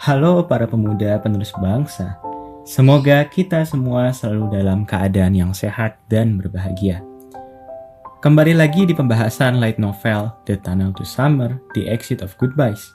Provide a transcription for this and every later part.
Halo para pemuda penerus bangsa. Semoga kita semua selalu dalam keadaan yang sehat dan berbahagia. Kembali lagi di pembahasan light novel The Tunnel to Summer, The Exit of Goodbyes.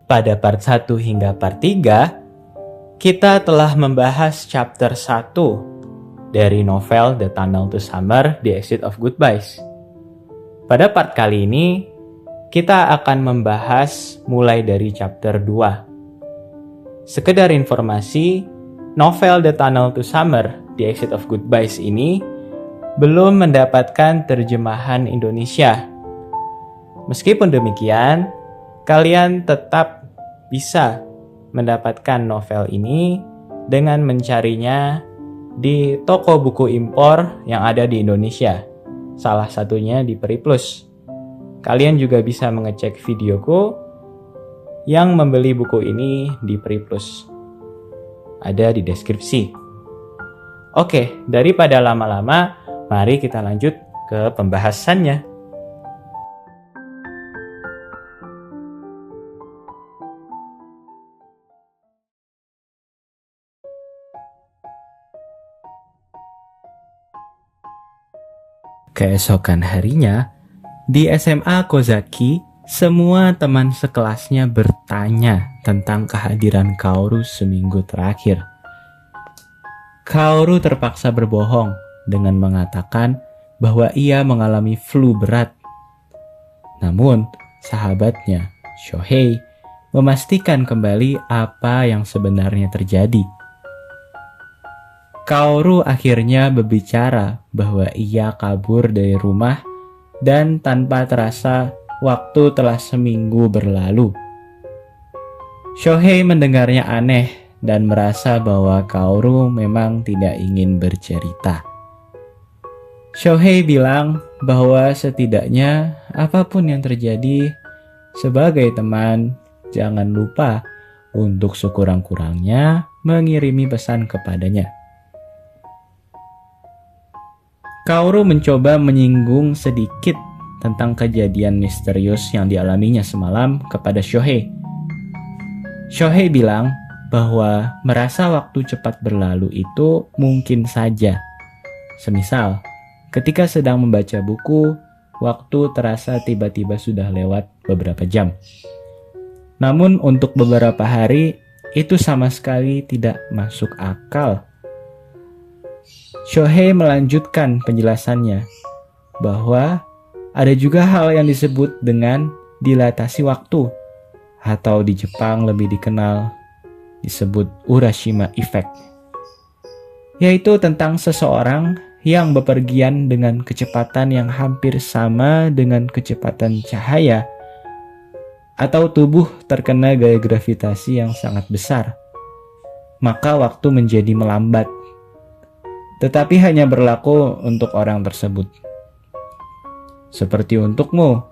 Pada part 1 hingga part 3, kita telah membahas chapter 1 dari novel The Tunnel to Summer, The Exit of Goodbyes. Pada part kali ini, kita akan membahas mulai dari chapter 2. Sekedar informasi, novel The Tunnel to Summer, The Exit of Goodbyes ini belum mendapatkan terjemahan Indonesia. Meskipun demikian, kalian tetap bisa mendapatkan novel ini dengan mencarinya di toko buku impor yang ada di Indonesia. Salah satunya di Periplus. Kalian juga bisa mengecek videoku yang membeli buku ini di Periplus. Ada di deskripsi. Oke, daripada lama-lama, mari kita lanjut ke pembahasannya. Keesokan harinya, di SMA Kozaki, semua teman sekelasnya bertanya tentang kehadiran Kaoru seminggu terakhir. Kaoru terpaksa berbohong dengan mengatakan bahwa ia mengalami flu berat. Namun, sahabatnya, Shohei, memastikan kembali apa yang sebenarnya terjadi. Kaoru akhirnya berbicara bahwa ia kabur dari rumah dan tanpa terasa waktu telah seminggu berlalu. Shohei mendengarnya aneh dan merasa bahwa Kaoru memang tidak ingin bercerita. Shohei bilang bahwa setidaknya apapun yang terjadi, sebagai teman, jangan lupa untuk sekurang-kurangnya mengirimi pesan kepadanya. Kaoru mencoba menyinggung sedikit tentang kejadian misterius yang dialaminya semalam kepada Shohei. Shohei bilang bahwa merasa waktu cepat berlalu itu mungkin saja. Semisal, ketika sedang membaca buku, waktu terasa tiba-tiba sudah lewat beberapa jam. Namun untuk beberapa hari, itu sama sekali tidak masuk akal. Shohei melanjutkan penjelasannya bahwa ada juga hal yang disebut dengan dilatasi waktu, atau di Jepang lebih dikenal disebut Urashima Effect, yaitu tentang seseorang yang bepergian dengan kecepatan yang hampir sama dengan kecepatan cahaya, atau tubuh terkena gaya gravitasi yang sangat besar, maka waktu menjadi melambat. Tetapi hanya berlaku untuk orang tersebut. Seperti untukmu,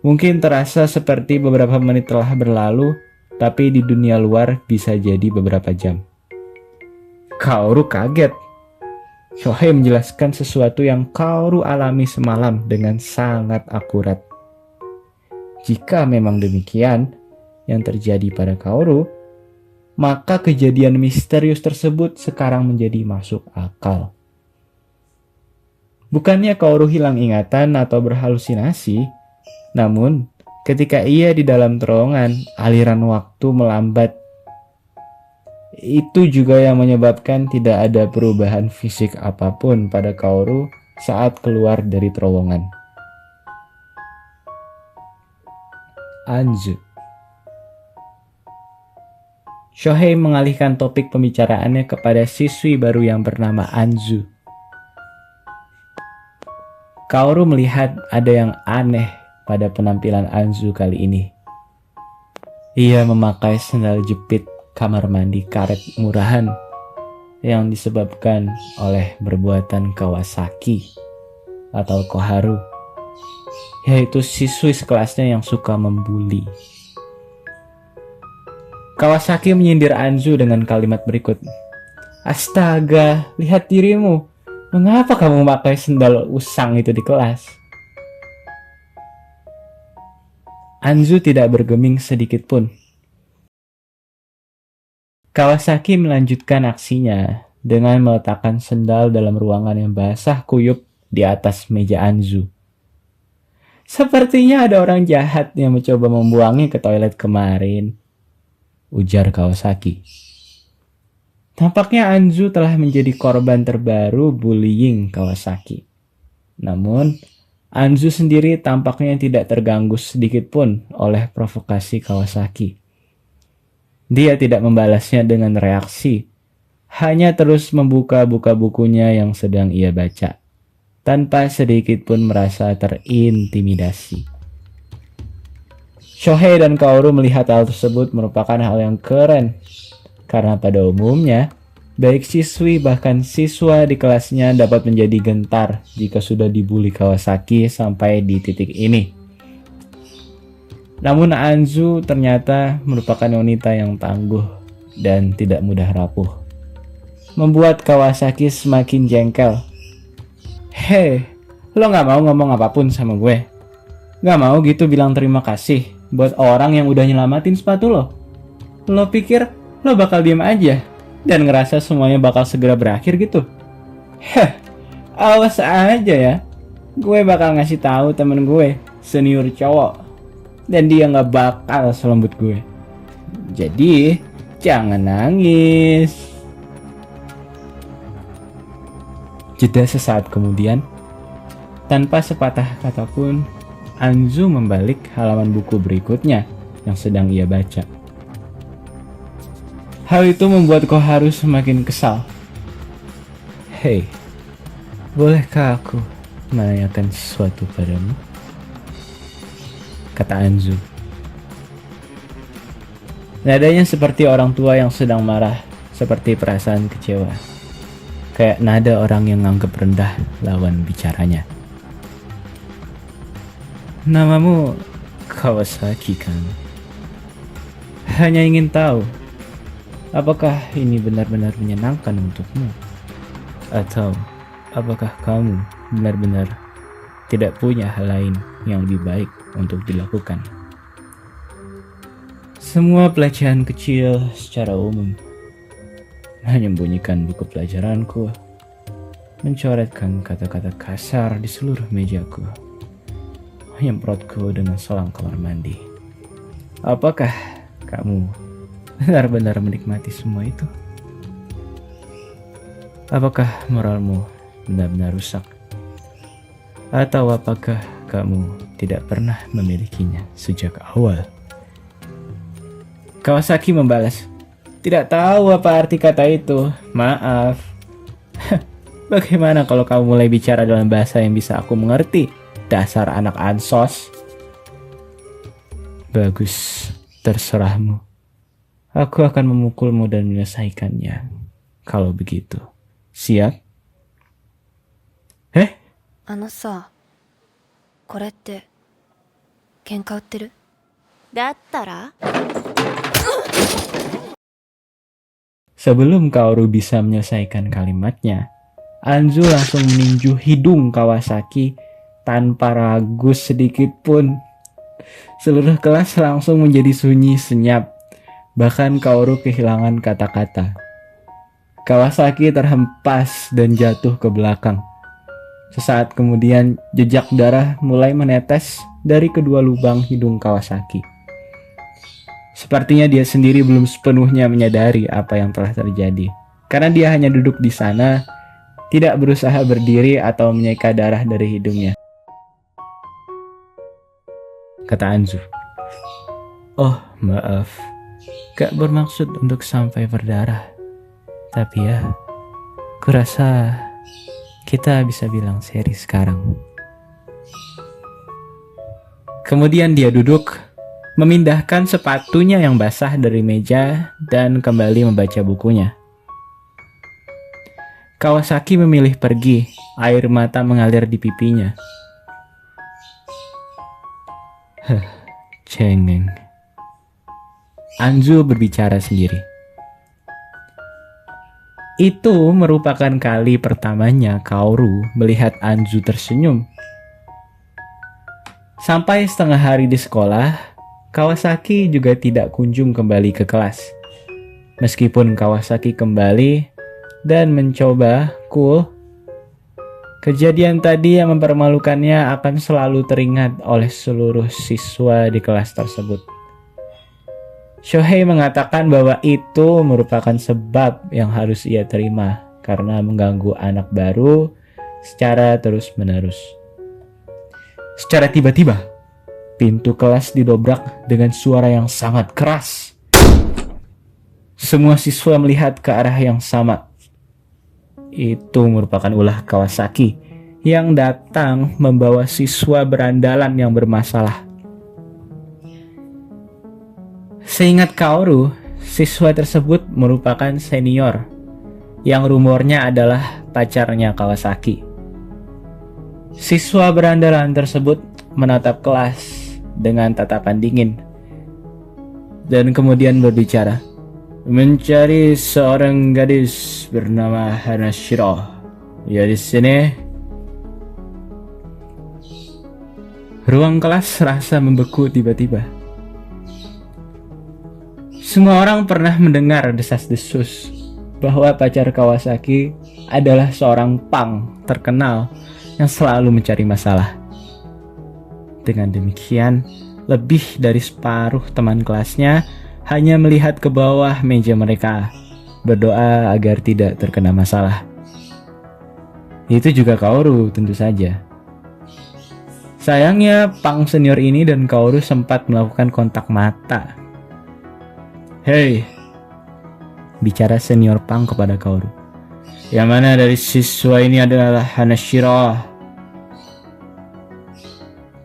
mungkin terasa seperti beberapa menit telah berlalu, tapi di dunia luar bisa jadi beberapa jam. Kaoru kaget. Shohei menjelaskan sesuatu yang Kaoru alami semalam dengan sangat akurat. Jika memang demikian yang terjadi pada Kaoru, maka kejadian misterius tersebut sekarang menjadi masuk akal. Bukannya Kaoru hilang ingatan atau berhalusinasi, namun ketika ia di dalam terowongan, aliran waktu melambat. Itu juga yang menyebabkan tidak ada perubahan fisik apapun pada Kaoru saat keluar dari terowongan. Anzu. Shohei mengalihkan topik pembicaraannya kepada siswi baru yang bernama Anzu. Kaoru melihat ada yang aneh pada penampilan Anzu kali ini. Ia memakai sandal jepit kamar mandi karet murahan yang disebabkan oleh perbuatan Kawasaki atau Koharu, yaitu siswi sekelasnya yang suka membuli. Kawasaki menyindir Anzu dengan kalimat berikut. Astaga, lihat dirimu. Mengapa kamu memakai sendal usang itu di kelas? Anzu tidak bergeming sedikit pun. Kawasaki melanjutkan aksinya dengan meletakkan sendal dalam ruangan yang basah kuyup di atas meja Anzu. Sepertinya ada orang jahat yang mencoba membuangnya ke toilet kemarin, ujar Kawasaki. Tampaknya Anzu telah menjadi korban terbaru bullying Kawasaki. Namun, Anzu sendiri tampaknya tidak terganggu sedikit pun oleh provokasi Kawasaki. Dia tidak membalasnya dengan reaksi, hanya terus membuka-buka bukunya yang sedang ia baca, tanpa sedikit pun merasa terintimidasi. Shohei dan Kaoru melihat hal tersebut merupakan hal yang keren, karena pada umumnya, baik siswi bahkan siswa di kelasnya dapat menjadi gentar jika sudah dibully Kawasaki sampai di titik ini. Namun Anzu ternyata merupakan wanita yang tangguh dan tidak mudah rapuh, membuat Kawasaki semakin jengkel. Hei, lo gak mau ngomong apapun sama gue? Gak mau gitu bilang terima kasih buat orang yang udah nyelamatin sepatu lo? Lo pikir lo bakal diem aja dan ngerasa semuanya bakal segera berakhir gitu? Heh, awas aja ya. Gue bakal ngasih tahu temen gue, senior cowok. Dan dia gak bakal selembut gue. Jadi, jangan nangis. Jeda sesaat kemudian, tanpa sepatah kata pun, Anzu membalik halaman buku berikutnya yang sedang ia baca. Hal itu membuat Koharu semakin kesal. Hei, bolehkah aku menanyakan sesuatu padamu? Kata Anzu. Nadanya seperti orang tua yang sedang marah, seperti perasaan kecewa. Kayak nada orang yang nganggap rendah lawan bicaranya. Namamu Kawasaki kan? Hanya ingin tahu, apakah ini benar-benar menyenangkan untukmu? Atau apakah kamu benar-benar tidak punya hal lain yang lebih baik untuk dilakukan? Semua pelecehan kecil secara umum menyembunyikan buku pelajaranku, mencoretkan kata-kata kasar di seluruh mejaku, menyemprotku dengan selang kamar mandi. Apakah kamu benar-benar menikmati semua itu? Apakah moralmu benar-benar rusak? Atau apakah kamu tidak pernah memilikinya sejak awal? Kawasaki membalas, tidak tahu apa arti kata itu, maaf. Bagaimana kalau kamu mulai bicara dalam bahasa yang bisa aku mengerti? Dasar anak ansos. Bagus, terserahmu. Aku akan memukulmu dan menyelesaikannya. Kalau begitu, siap? あのさ、これって喧嘩売ってる？だったら？ Sebelum Kaoru bisa menyelesaikan kalimatnya, Anzu langsung meninju hidung Kawasaki tanpa ragu sedikit pun. Seluruh kelas langsung menjadi sunyi senyap. Bahkan Kaoru kehilangan kata-kata. Kawasaki terhempas dan jatuh ke belakang. Sesaat kemudian, jejak darah mulai menetes dari kedua lubang hidung Kawasaki. Sepertinya dia sendiri belum sepenuhnya menyadari apa yang telah terjadi, karena dia hanya duduk di sana, tidak berusaha berdiri atau menyeka darah dari hidungnya. Kata Anzu. Oh, maaf. Gak bermaksud untuk sampai berdarah. Tapi ya, kurasa kita bisa bilang seri sekarang. Kemudian dia duduk, memindahkan sepatunya yang basah dari meja dan kembali membaca bukunya. Kawasaki memilih pergi, air mata mengalir di pipinya. Cengeng. Anzu berbicara sendiri. Itu merupakan kali pertamanya Kaoru melihat Anzu tersenyum. Sampai setengah hari di sekolah, Kawasaki juga tidak kunjung kembali ke kelas. Meskipun Kawasaki kembali dan mencoba cool, kejadian tadi yang mempermalukannya akan selalu teringat oleh seluruh siswa di kelas tersebut. Shohei mengatakan bahwa itu merupakan sebab yang harus ia terima karena mengganggu anak baru secara terus-menerus. Secara tiba-tiba, pintu kelas didobrak dengan suara yang sangat keras. Semua siswa melihat ke arah yang sama. Itu merupakan ulah Kawasaki yang datang membawa siswa berandalan yang bermasalah. Seingat Kaoru, siswa tersebut merupakan senior yang rumornya adalah pacarnya Kawasaki. Siswa berandalan tersebut menatap kelas dengan tatapan dingin dan kemudian berbicara, "Mencari seorang gadis bernama Hanashiro. Ya di sini." Ruang kelas serasa membeku tiba-tiba. Semua orang pernah mendengar desas-desus bahwa pacar Kawasaki adalah seorang punk terkenal yang selalu mencari masalah. Dengan demikian, lebih dari separuh teman kelasnya hanya melihat ke bawah meja mereka, berdoa agar tidak terkena masalah. Itu juga Kaoru tentu saja. Sayangnya, pang senior ini dan Kaoru sempat melakukan kontak mata. "Hei," bicara senior pang kepada Kaoru, "yang mana dari siswa ini adalah Hanashiro?"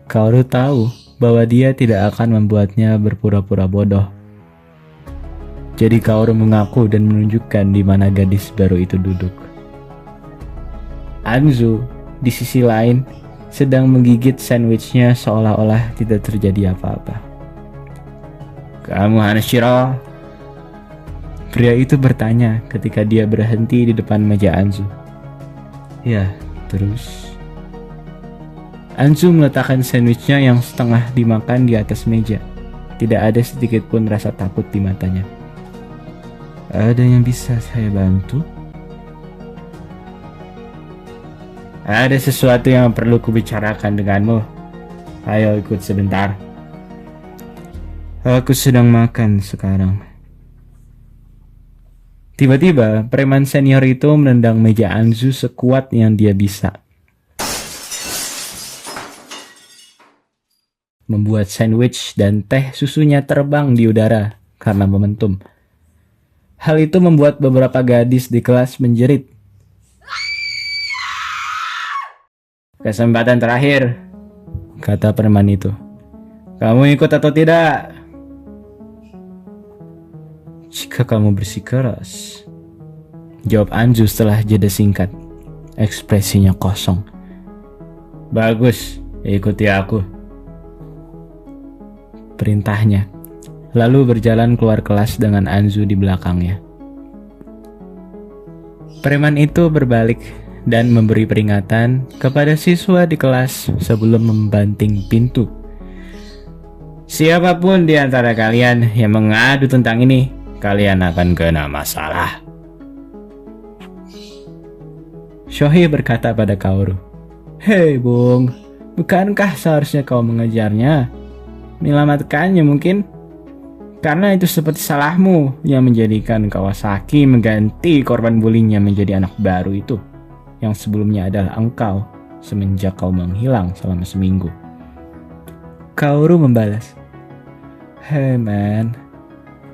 Kaoru tahu bahwa dia tidak akan membuatnya berpura-pura bodoh. Jadi Kaoru mengaku dan menunjukkan di mana gadis baru itu duduk. Anzu di sisi lain sedang menggigit sandwichnya seolah-olah tidak terjadi apa-apa. "Kamu Hanashiro?" Pria itu bertanya ketika dia berhenti di depan meja Anzu. "Ya, terus?" Anzu meletakkan sandwichnya yang setengah dimakan di atas meja. Tidak ada sedikit pun rasa takut di matanya. "Ada yang bisa saya bantu?" "Ada sesuatu yang perlu kubicarakan denganmu. Ayo ikut sebentar. Aku sedang makan sekarang." Tiba-tiba, preman senior itu menendang meja Anzu sekuat yang dia bisa. Membuat sandwich dan teh susunya terbang di udara karena momentum. Hal itu membuat beberapa gadis di kelas menjerit. "Kesempatan terakhir," kata preman itu. "Kamu ikut atau tidak?" "Jika kamu bersikeras," jawab Anzu setelah jeda singkat. Ekspresinya kosong. "Bagus, ikuti aku," perintahnya. Lalu berjalan keluar kelas dengan Anzu di belakangnya. Preman itu berbalik dan memberi peringatan kepada siswa di kelas sebelum membanting pintu. "Siapapun di antara kalian yang mengadu tentang ini, kalian akan kena masalah." Shohei berkata pada Kaoru, "Hei Bung, bukankah seharusnya kau mengejarnya? Menyelamatkannya mungkin? Karena itu seperti salahmu yang menjadikan Kawasaki mengganti korban bullyingnya menjadi anak baru itu, yang sebelumnya adalah engkau semenjak kau menghilang selama seminggu." Kaoru membalas, "Hey man,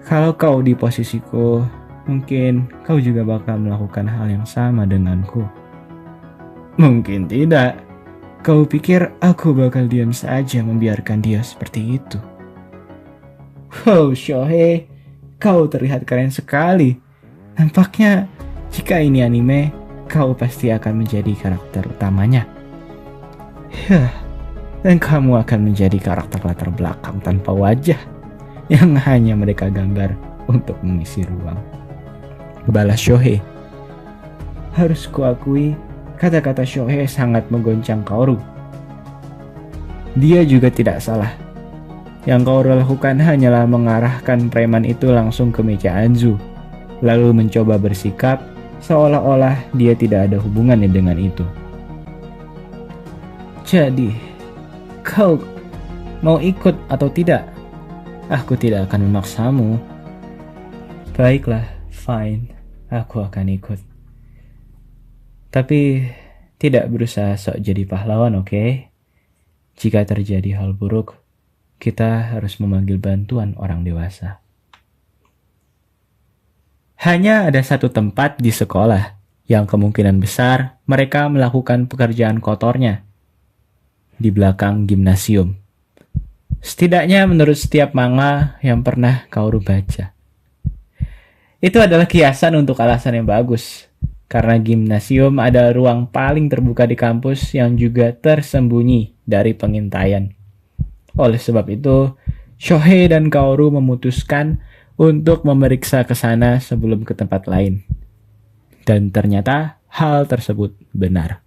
kalau kau di posisiku, mungkin kau juga bakal melakukan hal yang sama denganku." "Mungkin tidak. Kau pikir aku bakal diam saja membiarkan dia seperti itu?" "Wow, Shohei, kau terlihat keren sekali. Nampaknya jika ini anime, kau pasti akan menjadi karakter utamanya. Yah, dan kamu akan menjadi karakter latar belakang tanpa wajah yang hanya mereka gambar untuk mengisi ruang," balas Shohei. Harus kuakui, kata-kata Shohei sangat menggoncang Kaoru. Dia juga tidak salah. Yang Kaoru lakukan hanyalah mengarahkan preman itu langsung ke meja Anzu lalu mencoba bersikap seolah-olah dia tidak ada hubungannya dengan itu. Jadi, kau mau ikut atau tidak? Aku tidak akan memaksamu. Baiklah, fine. Aku akan ikut. Tapi tidak berusaha sok jadi pahlawan, oke? Jika terjadi hal buruk, kita harus memanggil bantuan orang dewasa. Hanya ada satu tempat di sekolah yang kemungkinan besar mereka melakukan pekerjaan kotornya. Di belakang gimnasium. Setidaknya menurut setiap manga yang pernah Kaoru baca. Itu adalah kiasan untuk alasan yang bagus. Karena gimnasium adalah ruang paling terbuka di kampus yang juga tersembunyi dari pengintaian. Oleh sebab itu, Shohei dan Kaoru memutuskan untuk memeriksa ke sana sebelum ke tempat lain. Dan ternyata hal tersebut benar.